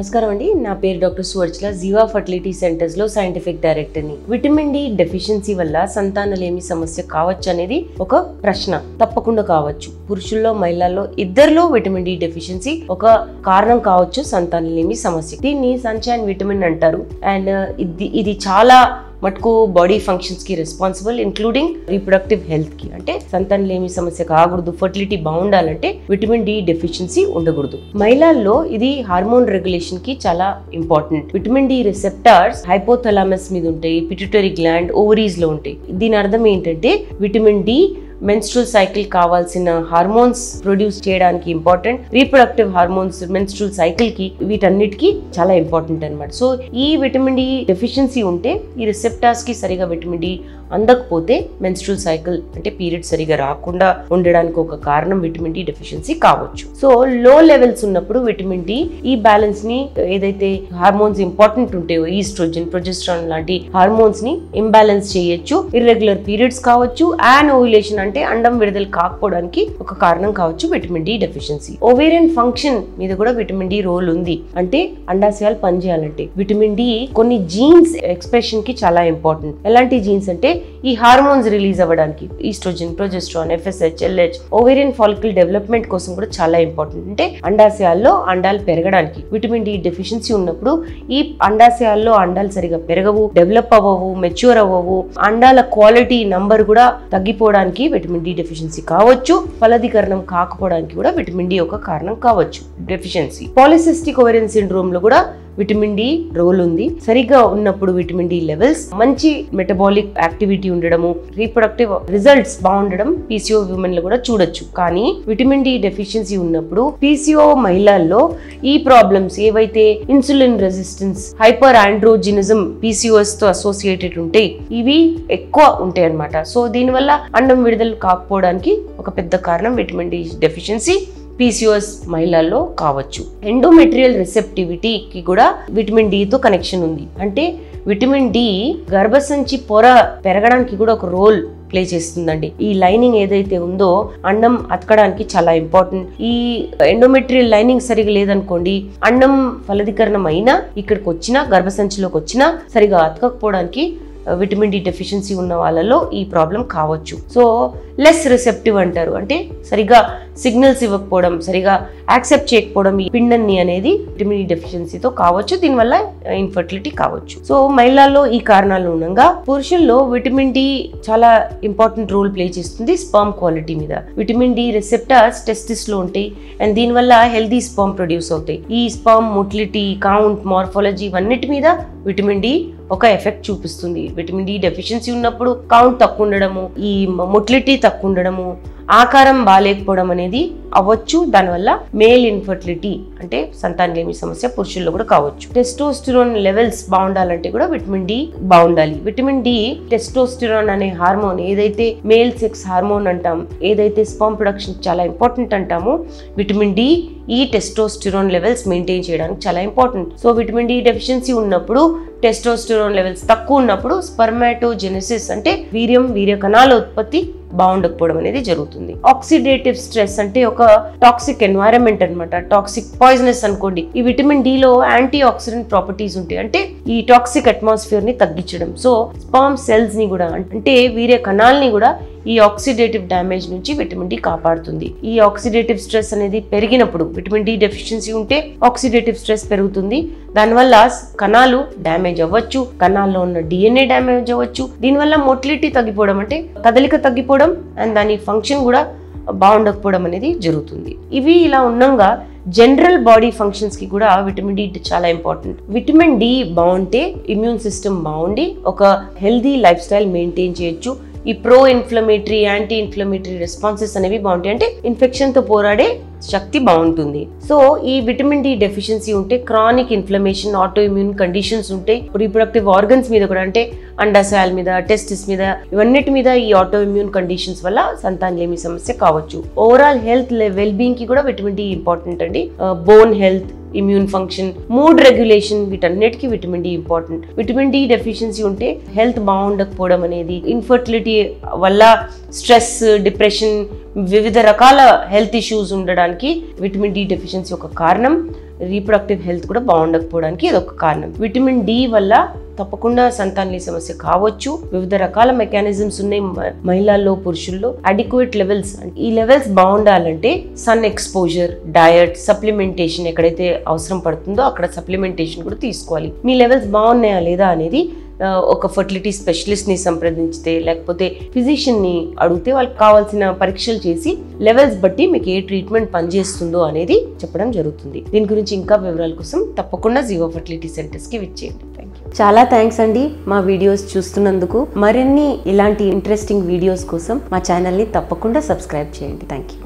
నమస్కారం అండి. నా పేరు డాక్టర్ సువర్చల, జీవా ఫర్టిలిటీ సెంటర్స్ లో సైంటిఫిక్ డైరెక్టర్ ని. విటమిన్ డి డెఫిషియన్సీ వల్ల సంతానలేమి సమస్య కావచ్చు అనేది ఒక ప్రశ్న. తప్పకుండా కావచ్చు. పురుషుల్లో మహిళల్లో ఇద్దరిలో విటమిన్ డి డెఫిషియన్సీ ఒక కారణం కావచ్చు సంతానలేమి సమస్య. దీన్ని సన్షైన్ విటమిన్ అంటారు. అండ్ ఇది చాలా మటుకు బాడీ ఫంక్షన్స్ కి రెస్పాన్సిబుల్, ఇంక్లూడింగ్ రీప్రొడక్టివ్ హెల్త్ కి. అంటే సంతానలేమి సమస్య కాకూడదు, ఫర్టిలిటీ బాగుండాలంటే విటమిన్ డి డెఫిషియన్సీ ఉండకూడదు. మహిళల్లో ఇది హార్మోన్ రెగ్యులేషన్ కి చాలా important. Vitamin D receptors hypothalamus మీద ఉంటాయి, పిట్యూటరీ గ్లాండ్, ఓవరీస్ లో ఉంటాయి. దీని అర్థం ఏంటంటే విటమిన్ డి మెన్స్ట్రువల్ సైకిల్ కావాల్సిన హార్మోన్స్ ప్రొడ్యూస్ చేయడానికి important. Reproductive hormones menstrual cycle కి వీటన్నిటికీ చాలా ఇంపార్టెంట్ అనమాట. సో ఈ విటమిన్ డి డెఫిషియన్సీ ఉంటే ఈ రిసెప్టార్స్ కి సరిగా విటమిన్ డి అందకపోతే మెన్స్ట్రువల్ సైకిల్ అంటే పీరియడ్ సరిగా రాకుండా ఉండడానికి ఒక కారణం విటమిన్ డి డెఫిషియన్సీ కావచ్చు. సో లో లెవెల్స్ ఉన్నప్పుడు విటమిన్ డి ఈ బ్యాలెన్స్ ని, ఏదైతే హార్మోన్స్ ఇంపార్టెంట్ ఉంటాయో ఈస్ట్రోజన్, ప్రొజెస్ట్రాన్ లాంటి హార్మోన్స్ ని ఇంబ్యాలెన్స్ చేయొచ్చు. ఇర్రెగ్యులర్ పీరియడ్స్ కావచ్చు, అండ్ ఓవ్యులేషన్ అంటే అండం విడుదల కాకపోవడానికి ఒక కారణం కావచ్చు vitamin D deficiency. Ovarian function మీద కూడా విటమిన్ డి రోల్ ఉంది. అంటే అండాశయాలు పనిచేయాలంటే విటమిన్ డి కొన్ని జీన్స్ ఎక్స్ప్రెషన్ కి చాలా ఇంపార్టెంట్. ఎలాంటి జీన్స్ అంటే ఈ హార్మోన్స్ రిలీజ్ అవ్వడానికి estrogen, progesterone, FSH, LH, ovarian follicle development కోసం కూడా చాలా ఇంపార్టెంట్. అంటే అండాశయాల్లో అండాలు పెరగడానికి విటమిన్ డి డెఫిషియన్సీ ఉన్నప్పుడు ఈ అండాశయాల్లో అండాలు సరిగా పెరగవు, డెవలప్ అవ్వవు, మెచ్యూర్ అవ్వవు. అండాల క్వాలిటీ నంబర్ కూడా తగ్గిపోవడానికి విటమిన్ డి డెఫిషియన్సీ కావచ్చు. ఫలదీకరణం కాకపోవడానికి కూడా విటమిన్ డి ఒక కారణం కావచ్చు డెఫిషియన్సీ. పాలిసిస్టిక్ ఓవేరియన్ సిండ్రోమ్ లో కూడా విటమిన్ డి రోల్ ఉంది. సరిగ్గా ఉన్నప్పుడు విటమిన్ డి లెవెల్స్, మంచి మెటబాలిక్ యాక్టివిటీ ఉండడము, రీప్రొడక్టివ్ రిజల్ట్స్ బాగుండడం పీసీఓ ఉమెన్ లో కూడా చూడొచ్చు. కానీ విటమిన్ డి డెఫిషియన్సీ ఉన్నప్పుడు పీసీఓ మహిళల్లో ఈ ప్రాబ్లమ్స్ ఏవైతే ఇన్సులిన్ రెసిస్టెన్స్, హైపర్ ఆండ్రోజినిజం పీసీఓఎస్ తో అసోసియేటెడ్ ఉంటాయి, ఇవి ఎక్కువ ఉంటాయి అన్నమాట. సో దీనివల్ల అండం విడుదల కాకపోవడానికి ఒక పెద్ద కారణం విటమిన్ డి డెఫిషియన్సీ పీసీఓఎస్ మహిళల్లో కావచ్చు. ఎండోమెట్రియల్ రిసెప్టివిటీకి కూడా విటమిన్ డి తో కనెక్షన్ ఉంది. అంటే విటమిన్ డి గర్భసంచి పొర పెరగడానికి కూడా ఒక రోల్ ప్లే చేస్తుందండి. ఈ లైనింగ్ ఏదైతే ఉందో అండం అతకడానికి చాలా ఇంపార్టెంట్. ఈ ఎండోమెట్రియల్ లైనింగ్ సరిగా లేదనుకోండి, అండం ఫలదీకరణం అయినా ఇక్కడికి వచ్చినా, గర్భసంచిలోకి వచ్చినా సరిగా అతకకపోవడానికి విటమిన్ డి డెఫిషియన్సీ ఉన్న వాళ్ళలో ఈ ప్రాబ్లం కావచ్చు. సో లెస్ రిసెప్టివ్ అంటారు. అంటే సరిగా సిగ్నల్స్ ఇవ్వకపోవడం, సరిగా యాక్సెప్ట్ చేయకపోవడం ఈ పిండాన్ని అనేది విటమిన్ డి డెఫిషియన్సీతో కావచ్చు. దీనివల్ల ఇన్ఫర్టిలిటీ కావచ్చు. సో మహిళల్లో ఈ కారణాలు ఉండగా పురుషుల్లో విటమిన్ డి చాలా ఇంపార్టెంట్ రోల్ ప్లే చేస్తుంది స్పర్మ్ క్వాలిటీ మీద. విటమిన్ డి రిసెప్టార్స్ టెస్టిస్ లో ఉంటాయి అండ్ దీనివల్ల హెల్దీ స్పర్మ్ ప్రొడ్యూస్ అవుతాయి. ఈ స్పర్మ్ మొటిలిటీ, కౌంట్, మార్ఫాలజీ ఇవన్నిటి మీద విటమిన్ డి ఒక ఎఫెక్ట్ చూపిస్తుంది. విటమిన్ డి డెఫిషియన్సీ ఉన్నప్పుడు కౌంట్ తక్కువ ఉండడము, ఈ మొటిలిటీ తక్కువ ఉండడము, ఆకారం బాగాలేకపోవడం అనేది అవ్వచ్చు. దానివల్ల మేల్ ఇన్ఫర్టిలిటీ అంటే సంతానలేమి సమస్య పురుషుల్లో కూడా కావచ్చు. టెస్టోస్టిరోన్ లెవెల్స్ బాగుండాలంటే కూడా విటమిన్ డి బాగుండాలి. విటమిన్ డి టెస్టోస్టిరోన్ అనే హార్మోన్, ఏదైతే మేల్ సెక్స్ హార్మోన్ అంటాం, ఏదైతే స్పర్మ్ ప్రొడక్షన్ చాలా ఇంపార్టెంట్ అంటామో, విటమిన్ డి ఈ టెస్టోస్టిరోన్ లెవెల్స్ మెయింటైన్ చేయడానికి చాలా important. So vitamin D deficiency ఉన్నప్పుడు, టెస్టోస్టిరోన్ లెవెల్స్ తక్కువ ఉన్నప్పుడు స్పర్మాటోజెనెసిస్ అంటే వీర్య కణాల ఉత్పత్తి బాగుండకపోవడం అనేది జరుగుతుంది. ఆక్సిడేటివ్ స్ట్రెస్ అంటే ఒక టాక్సిక్ ఎన్వైరన్మెంట్ అన్నమాట. టాక్సిక్ పాయిజనస్ అనుకోండి. ఈ విటమిన్ డి లో యాంటీ ఆక్సిడెంట్ ప్రాపర్టీస్ ఉంటాయి. అంటే ఈ టాక్సిక్ అట్మాస్ఫియర్ ని తగ్గించడం. సో స్పర్మ్ సెల్స్ ని కూడా, అంటే వీర్య కణాలని కూడా ఈ ఆక్సిడేటివ్ డ్యామేజ్ నుంచి విటమిన్ డి కాపాడుతుంది. ఈ ఆక్సిడేటివ్ స్ట్రెస్ అనేది పెరిగినప్పుడు, విటమిన్ డి డెఫిషియన్సీ ఉంటే ఆక్సిడేటివ్ స్ట్రెస్ పెరుగుతుంది. దానివల్ల కణాలు డ్యామేజ్ అవ్వచ్చు, కణాల్లో ఉన్న డిఎన్ఏ డ్యామేజ్ అవ్వచ్చు. దీనివల్ల మొటిలిటీ తగ్గిపోవడం అంటే కదలిక తగ్గిపోవడం అండ్ దాని ఫంక్షన్ కూడా బాగుండకపోవడం అనేది జరుగుతుంది. ఇవి ఇలా ఉండగా జనరల్ బాడీ ఫంక్షన్స్ కి కూడా విటమిన్ డి చాలా ఇంపార్టెంట్. విటమిన్ డి బాగుంటే ఇమ్యూన్ సిస్టమ్ బాగుండి ఒక హెల్దీ లైఫ్ స్టైల్ మెయింటైన్ చేయొచ్చు. ఈ pro inflammatory, anti inflammatory responses అనేవి బాగుంటాయి. అంటే ఇన్ఫెక్షన్ తో పోరాడే శక్తి బాగుంటుంది. సో ఈ విటమిన్ డి డెఫిషియన్సీ ఉంటే chronic inflammation, auto immune conditions ఉంటాయి. రీప్రొడక్టివ్ ఆర్గన్స్ మీద కూడా, అంటే అండాశయాల మీద, టెస్టిస్ మీద, ఇవన్నిటి మీద ఈ ఆటో ఇమ్యూన్ కండిషన్స్ వల్ల సంతానలేమి సమస్య కావచ్చు. ఓవరాల్ హెల్త్ వెల్ బీయింగ్ కి కూడా విటమిన్ డి ఇంపార్టెంట్ అండి. Bone health, immune function, mood regulation, వీటన్నిటికీ vitamin D important. Vitamin D deficiency ఉంటే హెల్త్ బాగుండకపోవడం అనేది, ఇన్ఫర్టిలిటీ వల్ల స్ట్రెస్, డిప్రెషన్, వివిధ రకాల హెల్త్ ఇష్యూస్ ఉండడానికి విటమిన్ డి డెఫిషియన్సీ ఒక కారణం. రీప్రొడక్టివ్ హెల్త్ కూడా బాగుండకపోవడానికి ఇది ఒక కారణం. విటమిన్ డి వల్ల తప్పకుండా సంతానలేమి సమస్య కావచ్చు. వివిధ రకాల మెకానిజమ్స్ ఉన్నాయి మహిళల్లో, పురుషుల్లో. అడిక్వేట్ లెవెల్స్, ఈ లెవెల్స్ బాగుండాలంటే సన్ ఎక్స్పోజర్, డయట్, సప్లిమెంటేషన్ ఎక్కడైతే అవసరం పడుతుందో అక్కడ సప్లిమెంటేషన్ కూడా తీసుకోవాలి. మీ లెవెల్స్ బాగున్నాయా లేదా అనేది ఒక ఫర్టిలిటీ స్పెషలిస్ట్ని సంప్రదించితే లేకపోతే ఫిజిషియన్ని అడిగితే వాళ్ళకి కావాల్సిన పరీక్షలు చేసి లెవెల్స్ బట్టి మీకు ఏ ట్రీట్మెంట్ పనిచేస్తుందో అనేది చెప్పడం జరుగుతుంది. దీని గురించి ఇంకా వివరాల కోసం తప్పకుండా జీవా ఫర్టిలిటీ సెంటర్స్కి విచ్చేయండి. Thank you. చాలా థ్యాంక్స్ అండి మా వీడియోస్ చూస్తున్నందుకు. మరిన్ని ఇలాంటి ఇంట్రెస్టింగ్ వీడియోస్ కోసం మా ఛానల్ని తప్పకుండా సబ్స్క్రైబ్ చేయండి. Thank you.